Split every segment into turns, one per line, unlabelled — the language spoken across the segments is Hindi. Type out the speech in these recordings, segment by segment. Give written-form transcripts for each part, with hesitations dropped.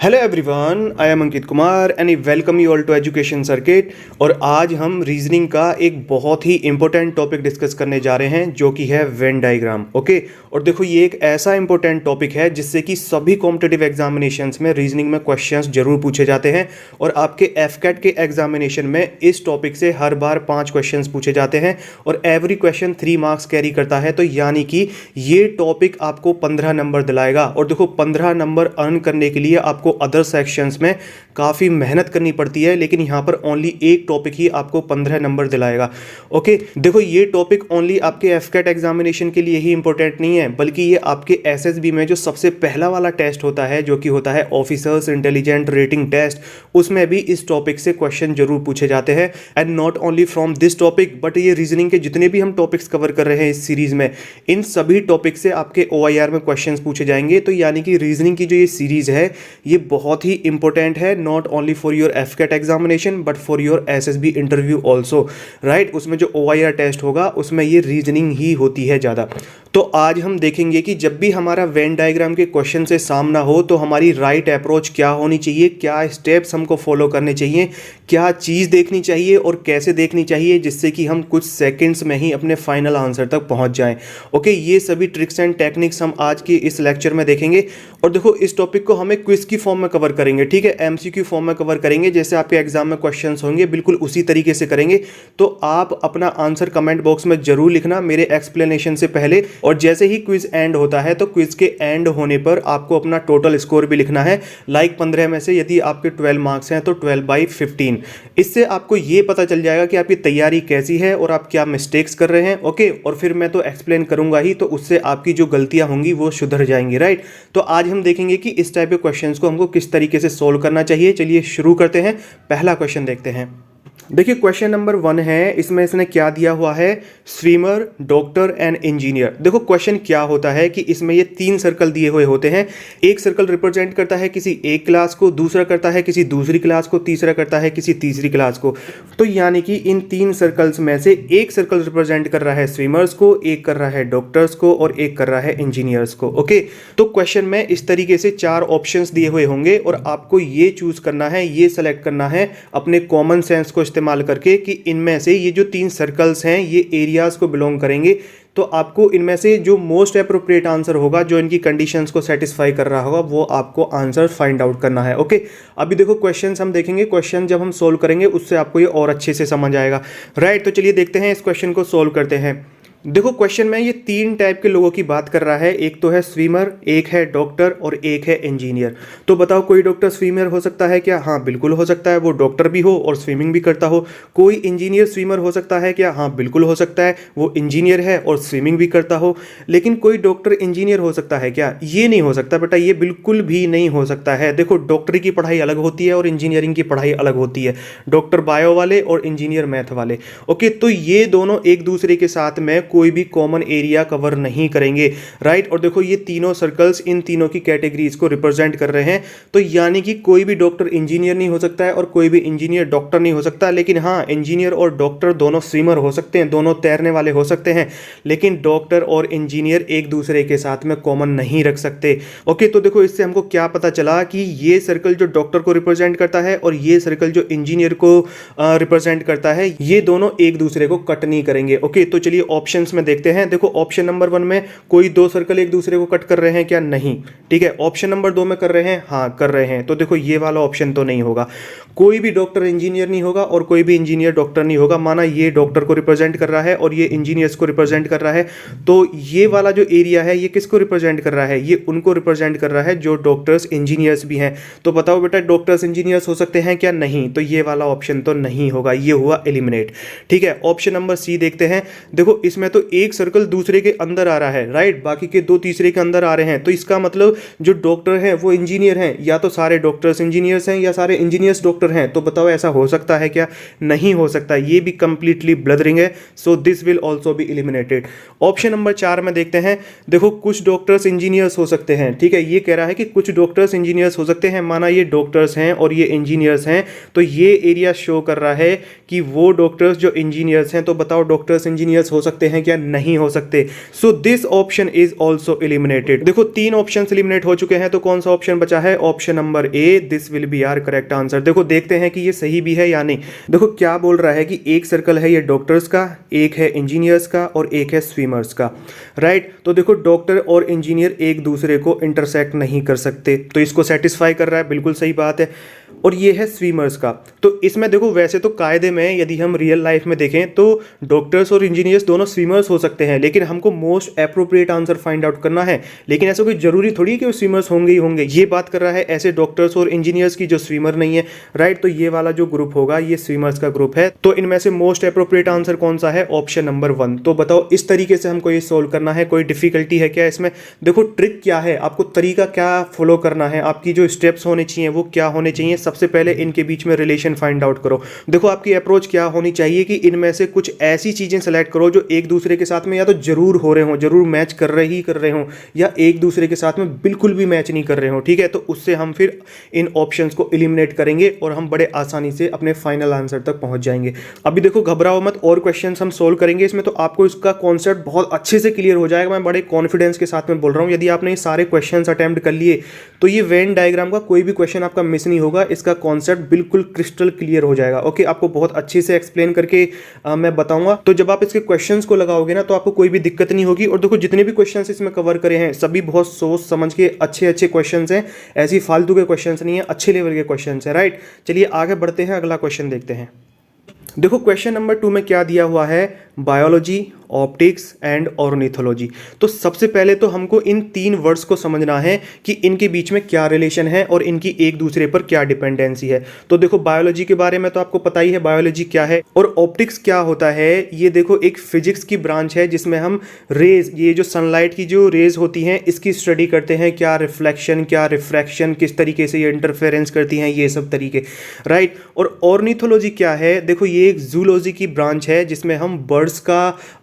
Hello everyone, I am Ankit Kumar and I welcome you all to Education Circuit. और आज हम रीजनिंग का एक बहुत ही इंपॉर्टेंट टॉपिक डिस्कस करने जा रहे हैं जो कि है वेन डायग्राम। ओके, और देखो ये एक ऐसा इंपॉर्टेंट टॉपिक है जिससे कि सभी कॉम्पिटिटिव एग्जामिनेशंस में रीजनिंग में क्वेश्चंस जरूर पूछे जाते हैं और आपके एफकेट के एग्जामिनेशन में इस टॉपिक से हर बार 5 क्वेश्चंस पूछे जाते हैं और एवरी क्वेश्चन 3 मार्क्स कैरी करता है। तो यानी कि ये टॉपिक आपको 15 नंबर दिलाएगा। और देखो 15 नंबर अर्न करने के लिए आपको अदर सेक्शंस में काफ़ी मेहनत करनी पड़ती है, लेकिन यहाँ पर ओनली एक टॉपिक ही आपको 15 नंबर दिलाएगा। ओके, देखो ये टॉपिक ओनली आपके एफकेट एग्जामिनेशन के लिए ही इंपॉर्टेंट नहीं है, बल्कि ये आपके एसएसबी में जो सबसे पहला वाला टेस्ट होता है जो कि होता है ऑफिसर्स इंटेलिजेंट रेटिंग टेस्ट, उसमें भी इस टॉपिक से क्वेश्चन जरूर पूछे जाते हैं। And not only from this topic but ये रीजनिंग के जितने भी हम टॉपिक्स कवर कर रहे हैं इस सीरीज में, इन सभी टॉपिक से आपके ओआईआर में क्वेश्चंस पूछे जाएंगे। तो यानी कि रीजनिंग की जो ये सीरीज है ये बहुत ही इंपॉर्टेंट है, not only for your AFCAT examination but for your SSB interview also, right. उसमें जो ओआईआर टेस्ट होगा उसमें ये रीजनिंग ही होती है ज़्यादा। तो आज हम देखेंगे कि जब भी हमारा वेन डायग्राम के क्वेश्चन से सामना हो तो हमारी राइट अप्रोच क्या होनी चाहिए, क्या स्टेप्स हमको फॉलो करने चाहिए, क्या चीज़ देखनी चाहिए और कैसे देखनी चाहिए, जिससे कि हम कुछ सेकंड्स में ही अपने फाइनल आंसर तक पहुंच जाएं। ओके, ये सभी ट्रिक्स एंड टेक्निक्स हम आज के इस लेक्चर में देखेंगे। और देखो इस टॉपिक को हमें क्विज की फॉर्म में कवर करेंगे, ठीक है, एमसीक्यू फॉर्म में कवर करेंगे। जैसे आपके एग्जाम में क्वेश्चंस होंगे बिल्कुल उसी तरीके से करेंगे। तो आप अपना आंसर कमेंट बॉक्स में जरूर लिखना मेरे एक्सप्लेनेशन से पहले। और जैसे ही क्विज एंड होता है तो क्विज के एंड होने पर आपको अपना टोटल स्कोर भी लिखना है, लाइक 15 में से यदि आपके 12 मार्क्स हैं तो 12/15। इससे आपको ये पता चल जाएगा कि आपकी तैयारी कैसी है और आप क्या मिस्टेक्स कर रहे हैं। ओके, और फिर मैं तो एक्सप्लेन करूंगा ही, तो उससे आपकी जो गलतियां होंगी वो सुधर जाएंगी, राइट। तो आज हम देखेंगे कि इस टाइप के क्वेश्चंस को हमको किस तरीके से सोल्व करना चाहिए। चलिए शुरू करते हैं, पहला क्वेश्चन देखते हैं। देखिए क्वेश्चन नंबर 1 है, इसमें इसने क्या दिया हुआ है, स्विमर, डॉक्टर एंड इंजीनियर। देखो क्वेश्चन क्या होता है कि इसमें ये 3 सर्कल दिए हुए होते हैं। एक सर्कल रिप्रेजेंट करता है किसी एक क्लास को, दूसरा करता है किसी दूसरी क्लास को, तीसरा करता है किसी तीसरी क्लास को। तो यानी कि इन 3 सर्कल्स में से एक सर्कल रिप्रेजेंट कर रहा है स्विमर्स को, एक कर रहा है डॉक्टर्स को और एक कर रहा है इंजीनियर्स को। ओके, तो क्वेश्चन में इस तरीके से 4 ऑप्शंस दिए हुए होंगे और आपको ये चूज करना है, ये सेलेक्ट करना है अपने कॉमन सेंस को इस्तेमाल करके कि इनमें से ये जो 3 सर्कल्स हैं ये एरियाज को बिलोंग करेंगे। तो आपको इनमें से जो मोस्ट अप्रोप्रिएट आंसर होगा, जो इनकी कंडीशंस को सेटिस्फाई कर रहा होगा, वो आपको आंसर फाइंड आउट करना है। ओके, अभी देखो क्वेश्चंस हम देखेंगे, क्वेश्चन जब हम सोल्व करेंगे उससे आपको ये और अच्छे से समझ आएगा, राइट। तो चलिए देखते हैं, इस क्वेश्चन को सोल्व करते हैं। देखो क्वेश्चन में ये 3 टाइप के लोगों की बात कर रहा है, एक तो है स्विमर, एक है डॉक्टर और एक है इंजीनियर। तो बताओ कोई डॉक्टर स्विमर हो सकता है क्या? हाँ बिल्कुल हो सकता है, वो डॉक्टर भी हो और स्विमिंग भी करता हो। कोई इंजीनियर स्विमर हो सकता है क्या? हाँ बिल्कुल हो सकता है, वो इंजीनियर है और स्विमिंग भी करता हो। लेकिन कोई डॉक्टर इंजीनियर हो सकता है क्या? ये नहीं हो सकता बेटा, ये बिल्कुल भी नहीं हो सकता है। देखो डॉक्टरी की पढ़ाई अलग होती है और इंजीनियरिंग की पढ़ाई अलग होती है, डॉक्टर बायो वाले और इंजीनियर मैथ वाले। ओके, तो ये दोनों एक दूसरे के साथ में कोई भी कॉमन एरिया कवर नहीं करेंगे, राइट। और देखो ये तीनों सर्कल्स इन तीनों की कैटेगरीज को रिप्रेजेंट कर रहे हैं। तो यानी कि कोई भी डॉक्टर इंजीनियर नहीं हो सकता है और कोई भी इंजीनियर डॉक्टर नहीं हो सकता। लेकिन हाँ, इंजीनियर और डॉक्टर दोनों स्विमर हो सकते हैं, दोनों तैरने वाले हो सकते हैं, लेकिन डॉक्टर और इंजीनियर एक दूसरे के साथ में कॉमन नहीं रख सकते। ओके, तो देखो इससे हमको क्या पता चला कि ये सर्कल जो डॉक्टर को रिप्रेजेंट करता है और ये सर्कल जो इंजीनियर को रिप्रेजेंट करता है, ये दोनों एक दूसरे को कट नहीं करेंगे। ओके, तो चलिए ऑप्शंस में देखते हैं। देखो ऑप्शन नंबर 1 में कोई 2 सर्कल एक दूसरे को कट कर रहे हैं क्या? नहीं, ठीक है। ऑप्शन नंबर 2 में कर रहे हैं, हाँ कर रहे हैं। तो देखो ये वाला ऑप्शन तो नहीं होगा। कोई भी डॉक्टर इंजीनियर नहीं होगा और कोई भी इंजीनियर डॉक्टर नहीं होगा। माना ये डॉक्टर को रिप्रेजेंट कर रहा है और ये इंजीनियर्स को रिप्रेजेंट कर रहा है, तो ये वाला जो एरिया है ये किसको रिप्रेजेंट कर रहा है? ये उनको रिप्रेजेंट कर रहा है जो डॉक्टर्स इंजीनियर्स भी हैं। तो बताओ बेटा डॉक्टर्स इंजीनियर्स हो सकते हैं क्या? नहीं, तो ये वाला ऑप्शन तो नहीं होगा, ये हुआ एलिमिनेट, ठीक है। ऑप्शन नंबर सी देखते हैं। देखो इसमें तो एक सर्कल दूसरे के अंदर आ रहा है, राइट, बाकी के 2 तीसरे के अंदर आ रहे हैं। तो इसका मतलब जो डॉक्टर हैं वो इंजीनियर हैं, या तो सारे डॉक्टर्स इंजीनियर्स हैं या सारे इंजीनियर्स डॉक्टर हैं। तो बताओ ऐसा हो सकता है क्या? नहीं हो सकता, ये भी कंप्लीटली ब्लदरिंग है। So this will also be eliminated. Option number 4 में देखते हैं। देखो कुछ डॉक्टर्स इंजीनियर्स हो सकते हैं, ठीक है, ये कह रहा है कि कुछ डॉक्टर्स इंजीनियर्स हो सकते हैं। माना ये डॉक्टर्स हैं और ये इंजीनियर्स हैं, तो ये एरिया शो कर रहा है कि वो डॉक्टर्स जो इंजीनियर्स हैं। तो बताओ डॉक्टर्स इंजीनियर्स हो सकते हैं हैं क्या? नहीं हो सकते। So this option is also eliminated. देखो 3 ऑप्शन एलिमिनेट हो चुके हैं, तो कौन सा ऑप्शन बचा है? Option number A, this will be our correct answer. देखो देखते हैं कि ये सही भी है या नहीं। देखो क्या बोल रहा है कि एक सर्कल है ये डॉक्टर्स का, एक है इंजीनियर्स का और एक है स्विमर्स का, राइट। तो देखो डॉक्टर और इंजीनियर एक दूसरे को इंटरसेक्ट नहीं कर सकते, तो इसको सेटिस्फाई कर रहा है, बिल्कुल सही बात है। और ये है स्विमर्स का। तो इसमें देखो वैसे तो कायदे में यदि हम रियल लाइफ में देखें तो डॉक्टर्स और इंजीनियर्स दोनों स्विमर्स हो सकते हैं, लेकिन हमको most appropriate answer find out करना है। लेकिन ऐसा कोई जरूरी थोड़ी कि वो स्विमर्स होंगे ही होंगे। ये बात कर रहा है ऐसे डॉक्टर्स और इंजीनियर्स की जो स्विमर नहीं है, राइट। तो ये वाला जो ग्रुप होगा ये स्विमर्स का ग्रुप है। तो इनमें से मोस्ट एप्रोप्रिएट आंसर कौन सा है? Option number 1। तो बताओ इस तरीके से हमको ये सोल्व करना है, कोई डिफिकल्टी है क्या इसमें? देखो ट्रिक क्या है, आपको तरीका क्या फॉलो करना है, आपकी जो स्टेप्स होने चाहिए वो क्या होने चाहिए। सबसे पहले इनके बीच में रिलेशन फाइंड आउट करो। देखो आपकी अप्रोच क्या होनी चाहिए कि इनमें से कुछ ऐसी चीजें सेलेक्ट करो जो एक दूसरे के साथ में या तो जरूर हो रहे हो, जरूर मैच कर रहे हो, या एक दूसरे के साथ में बिल्कुल भी मैच नहीं कर रहे हो, ठीक है। तो उससे हम फिर इन ऑप्शंस को एलिमिनेट करेंगे और हम बड़े आसानी से अपने फाइनल आंसर तक पहुंच जाएंगे। अभी देखो घबराओ मत, और क्वेश्चंस हम सोल्व करेंगे इसमें, तो आपको इसका कॉन्सेप्ट बहुत अच्छे से क्लियर हो जाएगा। मैं बड़े कॉन्फिडेंस के साथ में बोल रहा हूं। यदि आपने ये सारे क्वेश्चंस अटेम्प्ट कर लिए तो ये वेन डायग्राम का कोई भी क्वेश्चन आपका मिस नहीं होगा। इसका कॉन्सेप्ट बिल्कुल क्रिस्टल क्लियर हो जाएगा। ओके, आपको बहुत अच्छे से एक्सप्लेन करके मैं बताऊंगा। तो जब आप इसके क्वेश्चंस को लगाओगे ना तो आपको कोई भी दिक्कत नहीं होगी। और देखो जितने भी क्वेश्चंस इसमें कवर करे हैं सभी बहुत सोच समझ के अच्छे अच्छे क्वेश्चंस हैं, ऐसी फालतू के क्वेश्चंस नहीं है, अच्छे लेवल के क्वेश्चंस हैं, राइट। चलिए आगे बढ़ते हैं, अगला क्वेश्चन देखते हैं। देखो क्वेश्चन नंबर 2 में क्या दिया हुआ है? Biology, optics and ornithology. तो सबसे पहले तो हमको इन 3 वर्ड्स को समझना है कि इनके बीच में क्या रिलेशन है और इनकी एक दूसरे पर क्या डिपेंडेंसी है। तो देखो बायोलॉजी के बारे में तो आपको पता ही है बायोलॉजी क्या है, और ऑप्टिक्स क्या होता है। ये देखो एक फिजिक्स की ब्रांच है जिसमें हम रेज, ये जो सनलाइट की जो रेज होती हैं इसकी स्टडी करते हैं, क्या रिफ्लेक्शन, क्या रिफ्रैक्शन, किस तरीके से ये इंटरफेरेंस करती हैं, ये सब तरीके, राइट। और ऑर्निथोलॉजी क्या है? देखो ये एक जूलॉजी की ब्रांच है जिसमें हम बर्ड्स का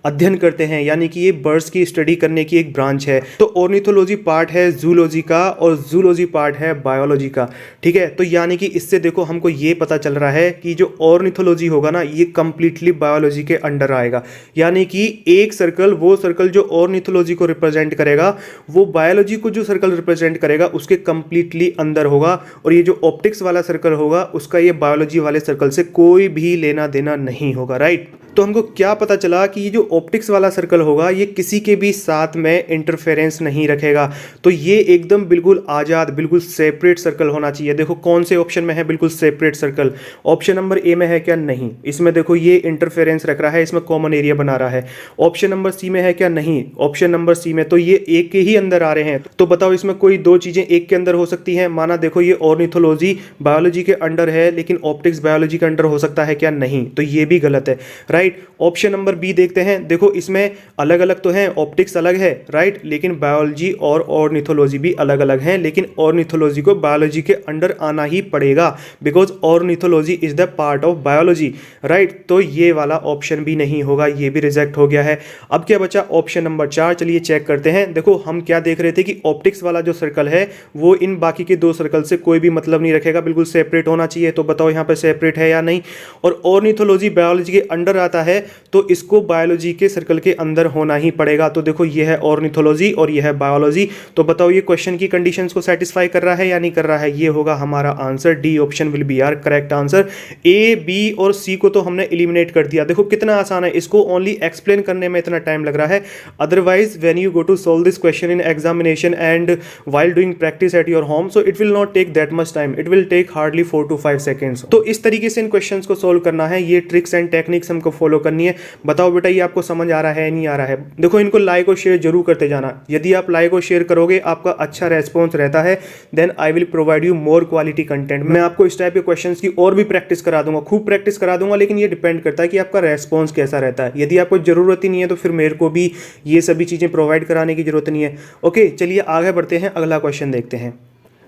अध्ययन करते हैं, यानी कि ये बर्ड्स की स्टडी करने की एक ब्रांच है। तो ऑर्निथोलॉजी पार्ट है जूलॉजी का और जूलॉजी पार्ट है बायोलॉजी का, ठीक है। तो यानी कि इससे देखो हमको ये पता चल रहा है कि जो ऑर्निथोलॉजी होगा ना ये कंप्लीटली बायोलॉजी के अंडर आएगा। यानी कि एक सर्कल, वो सर्कल जो ऑर्निथोलॉजी को रिप्रेजेंट करेगा वो बायोलॉजी को जो सर्कल रिप्रेजेंट करेगा उसके कंप्लीटली अंदर होगा। और ये जो ऑप्टिक्स वाला सर्कल होगा उसका ये बायोलॉजी वाले सर्कल से कोई भी लेना देना नहीं होगा, राइट। तो हमको क्या पता चला कि ये जो ऑप्टिक्स वाला सर्कल होगा ये किसी के भी साथ में इंटरफेरेंस नहीं रखेगा। तो ये एकदम बिल्कुल आज़ाद, बिल्कुल सेपरेट सर्कल होना चाहिए। देखो कौन से ऑप्शन में है बिल्कुल सेपरेट सर्कल? ऑप्शन नंबर ए में है क्या? नहीं। इसमें देखो ये इंटरफेरेंस रख रहा है, इसमें कॉमन एरिया बना रहा है। ऑप्शन नंबर सी में है क्या? नहीं। ऑप्शन नंबर सी में तो ये एक के ही अंदर आ रहे हैं। तो बताओ इसमें कोई 2 चीज़ें एक के अंदर हो सकती हैं? माना देखो ये ऑर्निथोलॉजी बायोलॉजी के अंडर है लेकिन ऑप्टिक्स बायोलॉजी के अंडर हो सकता है क्या? नहीं। तो ये भी गलत है, राइट। ऑप्शन नंबर बी देखते हैं। देखो इसमें अलग अलग तो हैं, ऑप्टिक्स अलग है, राइट, लेकिन बायोलॉजी और ऑर्निथोलॉजी भी अलग अलग हैं। लेकिन ऑर्निथोलॉजी को बायोलॉजी के अंडर आना ही पड़ेगा because ornithology is the part of biology, right. तो ये वाला ऑप्शन भी नहीं होगा, ये भी रिजेक्ट हो गया है। अब क्या बचा? Option number 4। चलिए चेक करते हैं। देखो हम क्या देख रहे थे कि ऑप्टिक्स वाला जो सर्कल है वो इन बाकी के 2 सर्कल से कोई भी मतलब नहीं रखेगा, बिल्कुल सेपरेट होना चाहिए। तो बताओ यहाँ पे सेपरेट है या नहीं? और ऑर्निथोलॉजी बायोलॉजी के अंडर आता है तो इसको बायोलॉजी के सर्कल के अंदर होना ही पड़ेगा। तो देखो ये है ऑर्निथोलॉजी और ये है बायोलॉजी। तो बताओ ये क्वेश्चन की कंडीशंस को सेटिस्फाई कर रहा है या नहीं कर रहा है? ये होगा हमारा answer, D option will be our correct answer. A, B और सी को तो हमने एलिमिनेट कर दिया। देखो कितना आसान है, इसको ओनली एक्सप्लेन करने में इतना टाइम लग रहा है। Otherwise when you go to solve this question in examination and while doing practice at your home, so it will not take that much time, it will take hardly 4 to 5 seconds। तो इस तरीके से इन क्वेश्चंस को सोल्व करना है, ये ट्रिक्स एंड टेक्निक्स हमको फॉलो करनी है। बताओ बेटा ये आपको समझ आ रहा है नहीं आ रहा है? देखो इनको लाइक और शेयर जरूर करते जाना। यदि आप लाइक और शेयर करोगे, आपका अच्छा रेस्पॉन्स रहता है, then I will provide you more quality content. मैं आपको इस टाइप के क्वेश्चंस की और भी प्रैक्टिस करा दूंगा, खूब प्रैक्टिस करा दूंगा, लेकिन ये डिपेंड करता है कि आपका रेस्पॉन्स कैसा रहता है। यदि आपको जरूरत ही नहीं है तो फिर मेरे को भी ये सभी चीजें प्रोवाइड कराने की जरूरत नहीं है। ओके चलिए आगे बढ़ते हैं, अगला क्वेश्चन देखते हैं।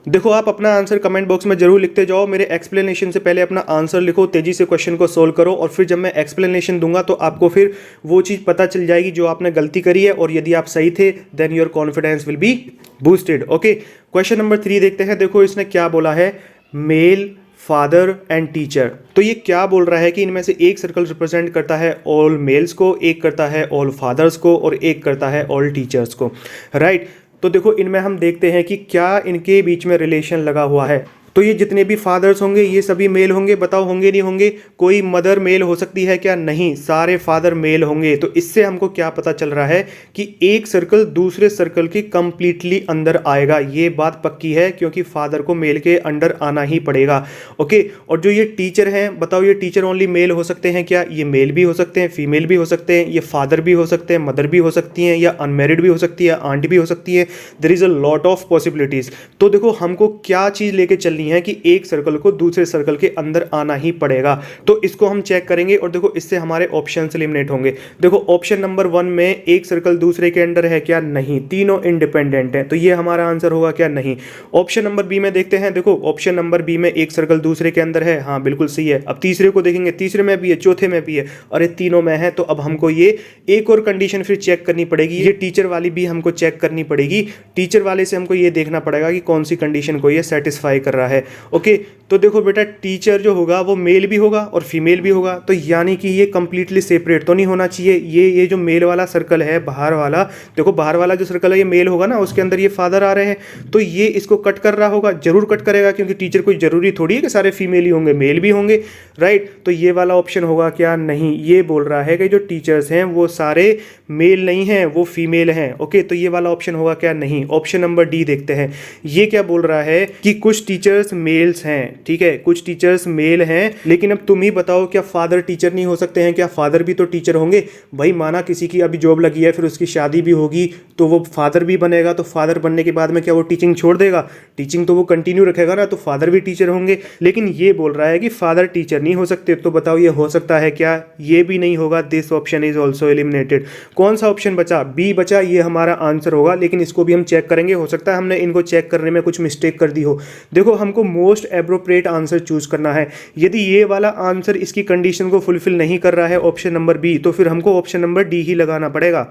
देखो आप अपना आंसर कमेंट बॉक्स में जरूर लिखते जाओ। मेरे एक्सप्लेनेशन से पहले अपना आंसर लिखो, तेजी से क्वेश्चन को सोल्व करो, और फिर जब मैं एक्सप्लेनेशन दूंगा तो आपको फिर वो चीज़ पता चल जाएगी जो आपने गलती करी है, और यदि आप सही थे then your confidence will be boosted. Okay question number 3 देखते हैं। देखो इसने क्या बोला है, मेल फादर एंड टीचर। तो ये क्या बोल रहा है कि इनमें से एक सर्कल रिप्रेजेंट करता है ऑल मेल्स को, एक करता है ऑल फादर्स को और एक करता है ऑल टीचर्स को, राइट। तो देखो इनमें हम देखते हैं कि क्या इनके बीच में रिलेशन लगा हुआ है। तो ये जितने भी फादर्स होंगे ये सभी मेल होंगे, बताओ होंगे नहीं होंगे? कोई मदर मेल हो सकती है क्या? नहीं, सारे फादर मेल होंगे। तो इससे हमको क्या पता चल रहा है कि एक सर्कल दूसरे सर्कल के कंप्लीटली अंदर आएगा। ये बात पक्की है क्योंकि फादर को मेल के अंडर आना ही पड़ेगा। ओके, और जो ये टीचर हैं, बताओ ये टीचर ओनली मेल हो सकते हैं क्या? ये मेल भी हो सकते हैं, फीमेल भी हो सकते हैं, ये फादर भी हो सकते हैं, मदर भी हो सकती हैं, या अनमेरिड भी हो सकती है, आंट भी हो सकती है। There is a lot of possibilities. तो देखो हमको क्या चीज लेके चलनी है कि एक सर्कल को दूसरे सर्कल के अंदर आना ही पड़ेगा। तो इसको हम चेक करेंगे और देखो इससे हमारे ऑप्शंस एलिमिनेट होंगे। देखो ऑप्शन नंबर 1 में एक सर्कल दूसरे के अंदर है क्या? नहीं, तीनों इंडिपेंडेंट है, तो ये हमारा आंसर होगा क्या? नहीं। ऑप्शन नंबर बी में देखते हैं, देखो ऑप्शन नंबर बी में एक सर्कल दूसरे के अंदर है, हाँ बिल्कुल सही है। अब तीसरे को देखेंगे, तीसरे में भी है, चौथे में भी है, अरे तीनों में है। तो अब हमको ये एक और कंडीशन फिर चेक करनी पड़ेगी, ये टीचर वाली भी हमको चेक करनी पड़ेगी। टीचर वाले से हमको ये देखना पड़ेगा कि कौन सी कंडीशन को ये सेटिस्फाई कर रहा है। ओके, तो देखो बेटा टीचर जो होगा वो मेल भी होगा और फीमेल भी होगा, तो यानी कि ये कंप्लीटली सेपरेट तो नहीं होना चाहिए। ये जो मेल वाला सर्कल है बाहर वाला, देखो बाहर वाला जो सर्कल है ये मेल होगा ना, उसके अंदर ये फादर आ रहे हैं, तो ये इसको कट कर रहा होगा, जरूर कट करेगा क्योंकि टीचर कोई जरूरी थोड़ी है कि सारे फीमेल ही होंगे, मेल भी होंगे, राइट। तो ये वाला ऑप्शन होगा क्या? नहीं, ये बोल रहा है कि जो टीचर्स हैं वो सारे मेल नहीं हैं, वो फीमेल हैं। ओके, तो ये वाला ऑप्शन होगा क्या? नहीं। ऑप्शन नंबर डी देखते हैं, ये क्या बोल रहा है कि कुछ टीचर्स मेल्स हैं, ठीक है, कुछ टीचर्स मेल हैं, लेकिन अब तुम ही बताओ क्या फादर टीचर नहीं हो सकते हैं क्या? फादर भी तो टीचर होंगे भाई। माना किसी की अभी जॉब लगी है, फिर उसकी शादी भी होगी, तो वो फादर भी बनेगा, तो फादर बनने के बाद में क्या वो टीचिंग छोड़ देगा? टीचिंग तो वो कंटिन्यू रखेगा ना, तो फादर भी टीचर होंगे। लेकिन ये बोल रहा है कि फादर टीचर नहीं हो सकते, तो बताओ ये हो सकता है क्या? ये भी नहीं होगा। This option is also eliminated. कौन सा ऑप्शन बचा? बी बचा, ये हमारा आंसर होगा, लेकिन इसको भी हम चेक करेंगे, हो सकता है हमने इनको चेक करने में कुछ मिस्टेक कर दी हो। देखो हमको मोस्ट एप्रोप्रिएट आंसर चूज करना है। यदि ये वाला आंसर इसकी कंडीशन को फुलफिल नहीं कर रहा है, ऑप्शन नंबर बी, तो फिर हमको ऑप्शन नंबर डी ही लगाना पड़ेगा,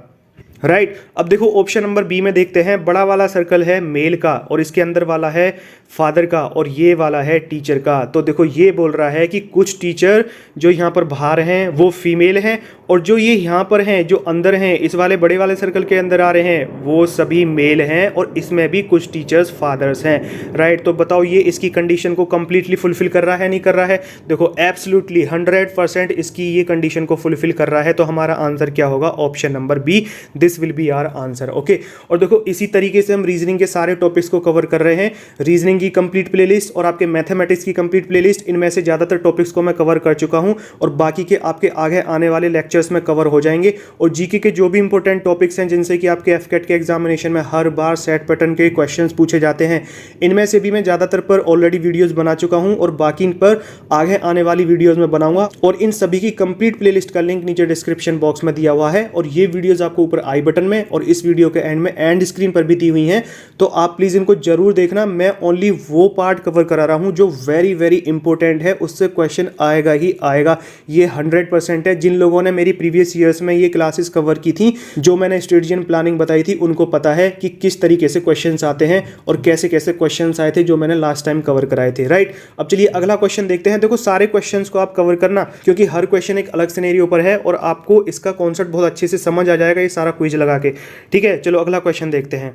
राइट। अब देखो ऑप्शन नंबर बी में देखते हैं, बड़ा वाला सर्कल है मेल का और इसके अंदर वाला है फादर का और ये वाला है टीचर का। तो देखो ये बोल रहा है कि कुछ टीचर जो यहाँ पर बाहर हैं वो फीमेल हैं, और जो ये यहाँ पर हैं जो अंदर हैं इस वाले बड़े वाले सर्कल के अंदर आ रहे हैं वो सभी मेल हैं, और इसमें भी कुछ टीचर्स फादर्स हैं, राइट। तो बताओ ये इसकी कंडीशन को कंप्लीटली फुलफिल कर रहा है नहीं कर रहा है? देखो एब्सोल्युटली 100% इसकी ये कंडीशन को फुलफिल कर रहा है। तो हमारा आंसर क्या होगा? Option number B, this will be our answer. Okay, और देखो इसी तरीके से हम रीजनिंग के सारे टॉपिक्स को कवर कर रहे हैं। रीजनिंग की कंप्लीट प्लेलिस्ट और आपके मैथमेटिक्स की कंप्लीट प्लेलिस्ट, इनमें से ज़्यादातर टॉपिक्स को मैं कवर कर चुका हूं, और बाकी के आपके आगे आने वाले लेक्चर्स में कवर हो जाएंगे। और जीके के जो भी इंपॉर्टेंट टॉपिक्स हैं जिनसे कि आपके एफकेट के एग्जामिनेशन में हर बार सेट पैटर्न के क्वेश्चंस पूछे जाते हैं, इनमें से भी मैं ज़्यादातर पर ऑलरेडी वीडियोज़ बना चुका हूँ, और बाकी इन पर आगे आने वाली वीडियोज़ में बनाऊंगा। और इन सभी की कंप्लीट प्लेलिस्ट का लिंक नीचे डिस्क्रिप्शन बॉक्स में दिया हुआ है, और ये वीडियोज़ आपको ऊपर आई बटन में और इस वीडियो के एंड में एंड स्क्रीन पर भी दी हुई हैं। तो आप प्लीज़ इनको जरूर देखना। मैं ओनली वो पार्ट कवर करा रहा हूं जो वेरी वेरी इंपॉर्टेंट है, उससे क्वेश्चन आएगा ही आएगा, ये 100% है। जिन लोगों ने मेरी प्रीवियस ईयर्स में ये क्लासेस कवर की थी, जो मैंने स्ट्रेटजी प्लानिंग बताई थी, उनको पता है कि किस तरीके से क्वेश्चंस आते हैं और कैसे कैसे क्वेश्चंस आए थे जो मैंने लास्ट टाइम कवर कराए थे, राइट। अब चलिए अगला क्वेश्चन देखते हैं। देखो सारे क्वेश्चंस को आप कवर करना, क्योंकि हर क्वेश्चन एक अलग सिनेरियो पर है और आपको इसका कॉन्सेप्ट बहुत अच्छे से समझ आ जाएगा ये सारा क्विज लगा के, ठीक है। चलो अगला क्वेश्चन देखते हैं।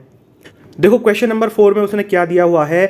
देखो क्वेश्चन नंबर 4 में उसने क्या दिया हुआ है?